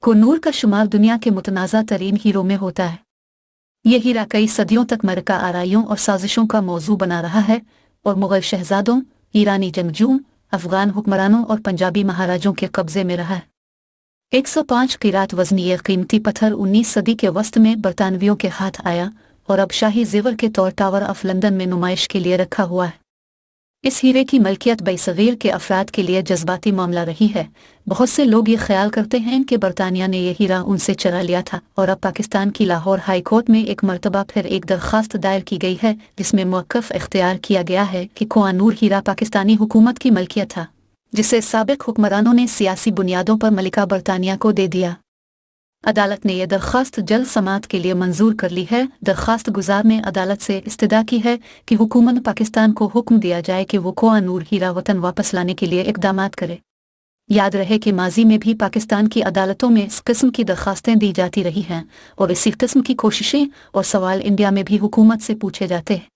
कोनूर का शुमार दुनिया के मुतनाज़ा तरीन हीरो में होता है। ये हीरा कई सदियों तक मरका आराइयों और साजिशों का मौजू बना रहा है और मुग़ल शहजादों, ईरानी जंगजुओं, अफ़गान हुक्मरानों और पंजाबी महाराजों के कब्ज़े में रहा है। 105 क़ीरात वज़नी ये कीमती पत्थर 19 सदी के वस्त में बरतानवियों के हाथ आया और अब शाही ज़ेवर के तौर टावर ऑफ लंदन में नुमाइश के लिए रखा हुआ है। इस हीरे की मलकियत बरसगीर के अफराद के लिए जज्बाती मामला रही है। बहुत से लोग ये ख्याल करते हैं कि बरतानिया ने यह हीरा उनसे चुरा लिया था और अब पाकिस्तान की लाहौर हाई कोर्ट में एक मरतबा फिर एक दरख्वास्त दायर की गई है जिसमें मौक़िफ़ इख्तियार किया गया है कि कोआनूर हीरा पाकिस्तानी हुकूमत की मलकियत था, जिसे साबिक हुक्मरानों ने सियासी बुनियादों पर मलिका बरतानिया को दे दिया। अदालत ने यह दरख्वास्त जल्द समाअत के लिए मंजूर कर ली है। दरख्वास्त गुजार ने अदालत से इस्तदा की है कि हुकूमत पाकिस्तान को हुक्म दिया जाए कि वो कोआनूर हीरा वतन वापस लाने के लिए इक़दामात करे। याद रहे कि माजी में भी पाकिस्तान की अदालतों में इस किस्म की दरख्वास्तें दी जाती रही हैं और इसी किस्म की कोशिशें और सवाल इंडिया में भी हुकूमत से पूछे जाते हैं।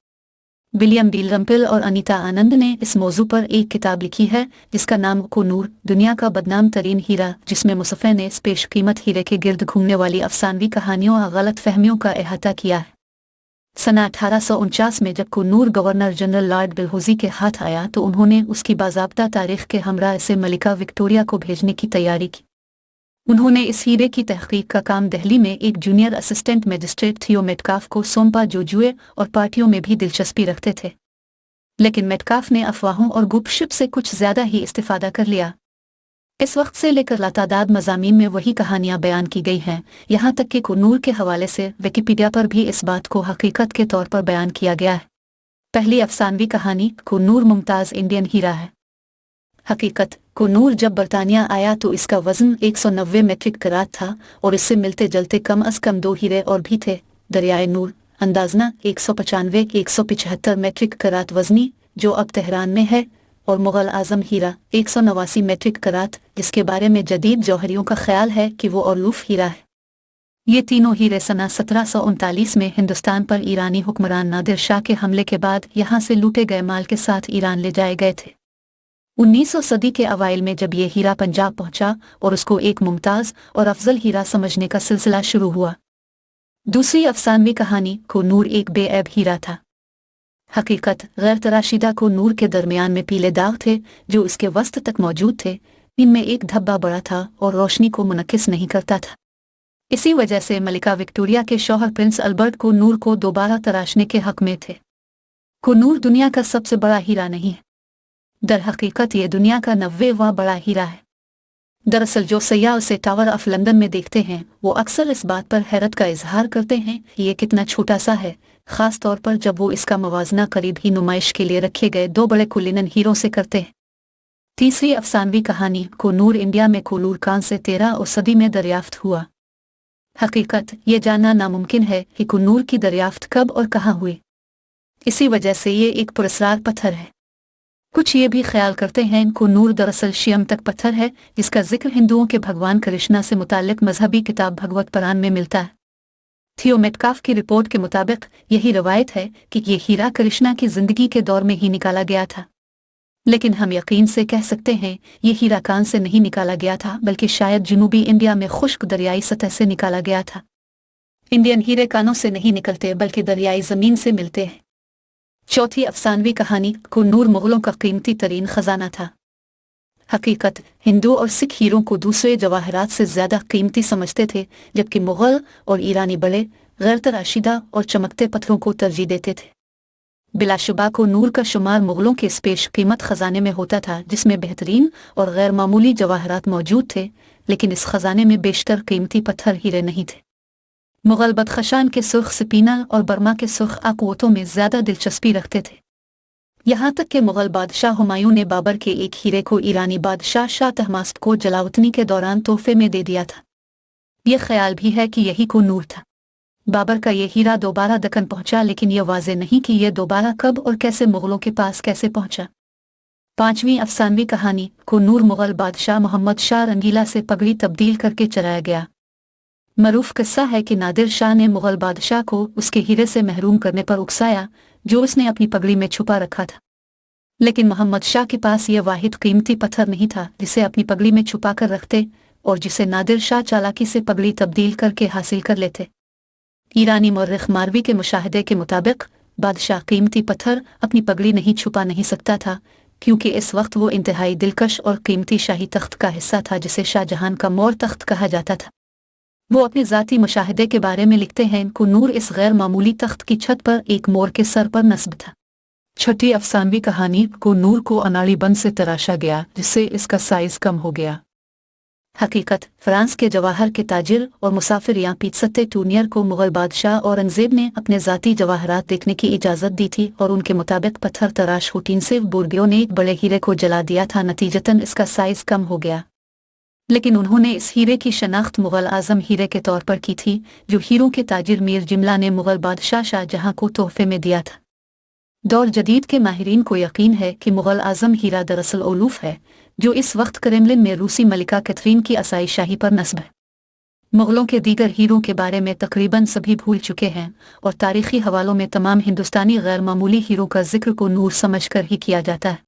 विलियम डीलरम्पिल और अनीता आनंद ने इस मौजू पर एक किताब लिखी है जिसका नाम कोनूर, दुनिया का बदनाम तरीन हीरा, जिसमें मुसफ़े ने इस पेश कीमत हीरे के गिर्द घूमने वाली अफसानवी कहानियों और गलत फहमियों का अहाता किया है। सना 1849 में जब Konur governor general Lord Dalhousie के हाथ आया तो उन्होंने उसकी बाज़ाब्ता तारीख़ के हमरा इसे मलिका विक्टोरिया को भेजने की तैयारी की। उन्होंने इस हीरे की तहक़ीक़ का काम दिल्ली में एक जूनियर असिस्टेंट मजिस्ट्रेट थियो मेटकाफ को सौंपा जो जुए और पार्टियों में भी दिलचस्पी रखते थे, लेकिन मेटकाफ ने अफवाहों और गुपशुप से कुछ ज़्यादा ही इस्तिफ़ादा कर लिया। इस वक्त से लेकर लातादाद मज़ामीन में वही कहानियाँ बयान की गई हैं, यहाँ तक कि कोनूर के हवाले से विकिपीडिया पर भी इस बात को हकीकत के तौर पर बयान किया गया है। पहली अफसानवी कहानी कोनूर मुमताज़ इंडियन हीरा है। हकीकत, कोनूर जब बरतानिया आया तो इसका वज़न 190 मीट्रिक करात था और इससे मिलते जलते कम अज़ कम 2 हीरे और भी थे। दरियाए नूर अंदाज़ना 195-175 मीट्रिक करात वज़नी जो अब तेहरान में है, और मुग़ल आज़म हीरा 189 मीट्रिक करात, जिसके बारे में जदीद जौहरियों का ख्याल है कि वो औलूफ़ हीरा है। ये तीनों हीरे सना 1739 में हिंदुस्तान पर ईरानी हुक्मरान नादिर शाह के हमले के बाद यहाँ से लूटे गए माल के साथ ईरान ले जाए गए थे। 1900 सदी के अवाइल में जब ये हीरा पंजाब पहुंचा और उसको एक मुमताज़ और अफजल हीरा समझने का सिलसिला शुरू हुआ। दूसरी अफसानवी कहानी कोनूर एक बेऐब हीरा था। हकीकत, गैर तराशीदा कोनूर के दरमियान में पीले दाग थे जो इसके वस्त तक मौजूद थे। इनमें एक धब्बा बड़ा था और रोशनी को मुनक्किस नहीं करता था। इसी वजह से मलिका विक्टोरिया के शौहर प्रिंस अल्बर्ट कोनूर को दोबारा तराशने के हक में थे। कोनूर दुनिया का सबसे बड़ा हीरा नहीं है, दर हकीकत ये दुनिया का 90वां बड़ा हीरा है। दरअसल जो सयाह उसे टावर ऑफ लंदन में देखते हैं वो अक्सर इस बात पर हैरत का इजहार करते हैं कि ये कितना छोटा सा है, ख़ास तौर पर जब वो इसका मवाजना करीब ही नुमाइश के लिए रखे गए 2 बड़े कुलिनन हीरों से करते हैं। तीसरी अफसानवी कहानी कोनूर इंडिया में कोलूर कान से 13 सदी में दरियाफ्त हुआ। हकीकत, ये जानना नामुमकिन है कि कोनूर की दरियाफ्त कब और कहाँ हुई। इसी वजह से ये एक पुरस्कार पत्थर है। कुछ ये भी ख्याल करते हैं कोनूर दरअसल शियम तक पत्थर है जिसका जिक्र हिंदुओं के भगवान कृष्णा से मुताल्लिक मजहबी किताब भगवत पुराण में मिलता है। थियो मेटकाफ की रिपोर्ट के मुताबिक यही रवायत है कि ये हीरा कृष्णा की जिंदगी के दौर में ही निकाला गया था, लेकिन हम यकीन से कह सकते हैं ये हीरा कान से नहीं निकाला गया था बल्कि शायद जनूबी इंडिया में खुश्क दरियाई सतह से निकाला गया था। इंडियन हीरे कानों से नहीं निकलते बल्कि दरियाई ज़मीन से मिलते हैं। चौथी अफसानवी कहानी कोनूर मुग़लों का कीमती तरीन ख़जाना था। हकीकत, हिंदू और सिख हीरों को दूसरे जवाहरात से ज़्यादा कीमती समझते थे, जबकि मुग़ल और ईरानी बड़े गैर तराशीदा और चमकते पत्थरों को तरजीह देते थे। बिलाशुबा कोनूर का शुमार मुग़लों के इस पेश कीमत ख़जाने में होता था जिसमें बेहतरीन और गैर मामूली जवाहरात मौजूद थे, लेकिन इस ख़जाने में बेशतर कीमती पत्थर हीरे नहीं थे। मुग़ल बदखशान के सुर्ख सपीना और बर्मा के सुर्ख आकुवतों में ज़्यादा दिलचस्पी रखते थे। यहाँ तक कि मुग़ल बादशाह हुमायूं ने बाबर के एक हीरे को ईरानी बादशाह शाह तहमास्त को जलावतनी के दौरान तोहफे में दे दिया था। यह ख्याल भी है कि यही कोनूर था। बाबर का ये हीरा दोबारा दक्कन पहुँचा, लेकिन यह वाज़ेह नहीं कि यह दोबारा कब और कैसे मुग़लों के पास कैसे पहुँचा। पाँचवीं अफसानवी कहानी कोनूर मुग़ल बादशाह मोहम्मद शाह रंगीला से पगड़ी तब्दील करके चराया गया। मरूफ किस्सा है कि नादिर शाह ने मुग़ल बादशाह को उसके हीरे से महरूम करने पर उकसाया जो उसने अपनी पगड़ी में छुपा रखा था, लेकिन मोहम्मद शाह के पास यह वाहिद कीमती पत्थर नहीं था जिसे अपनी पगड़ी में छुपा कर रखते। और जिसे नादिर शाह चालाकी से पगड़ी तब्दील करके हासिल कर लेते। ईरानी मौर्रिख मारवी के मुशाहिदे के मुताबिक बादशाह कीमती पत्थर अपनी पगड़ी नहीं छुपा नहीं सकता था, क्योंकि इस वक्त वो इंतहाई दिलकश और कीमती शाही तख्त का हिस्सा था जिसे शाहजहां का मोर तख्त कहा जाता था। वो अपने ज़ाती मुशाहिदे के बारे में लिखते हैं कि नूर इस गैर मामूली तख्त की छत पर एक मोर के सर पर नस्ब था। छठी अफसानवी कहानी को नूर को अनाड़ी बंद से तराशा गया जिससे इसका साइज कम हो गया। हकीकत फ्रांस के जवाहर के ताजिर और मुसाफिर या पीतसत्ते टूनियर को मुगल बादशाह औरंगजेब ने अपने ज़ाती जवाहरात देखने की इजाज़त दी थी और उनके मुताबिक पत्थर तराश हुटीन से बुर्गियों ने एक बड़े हीरे को जला दिया था, नतीजतन इसका साइज कम हो गया। लेकिन उन्होंने इस हीरे की शनाख्त मुगल आज़म हीरे के तौर पर की थी, जो हीरों के ताजिर मीर जिमला ने मुगल बादशाह शाहजहां को तोहफे में दिया था। दौर जदीद के माहिरीन को यकीन है कि मुगल आज़म हीरा दरअसल ओलूफ है, जो इस वक्त क्रेमलिन में रूसी मलिका कैथरीन की असाई शाही पर नस्ब है। मुगलों के दीगर हीरों के बारे में तकरीबन सभी भूल चुके हैं और तारीखी हवालों में तमाम हिंदुस्तानी गैर मामूली हीरों का जिक्र को नूर समझकर ही किया जाता है।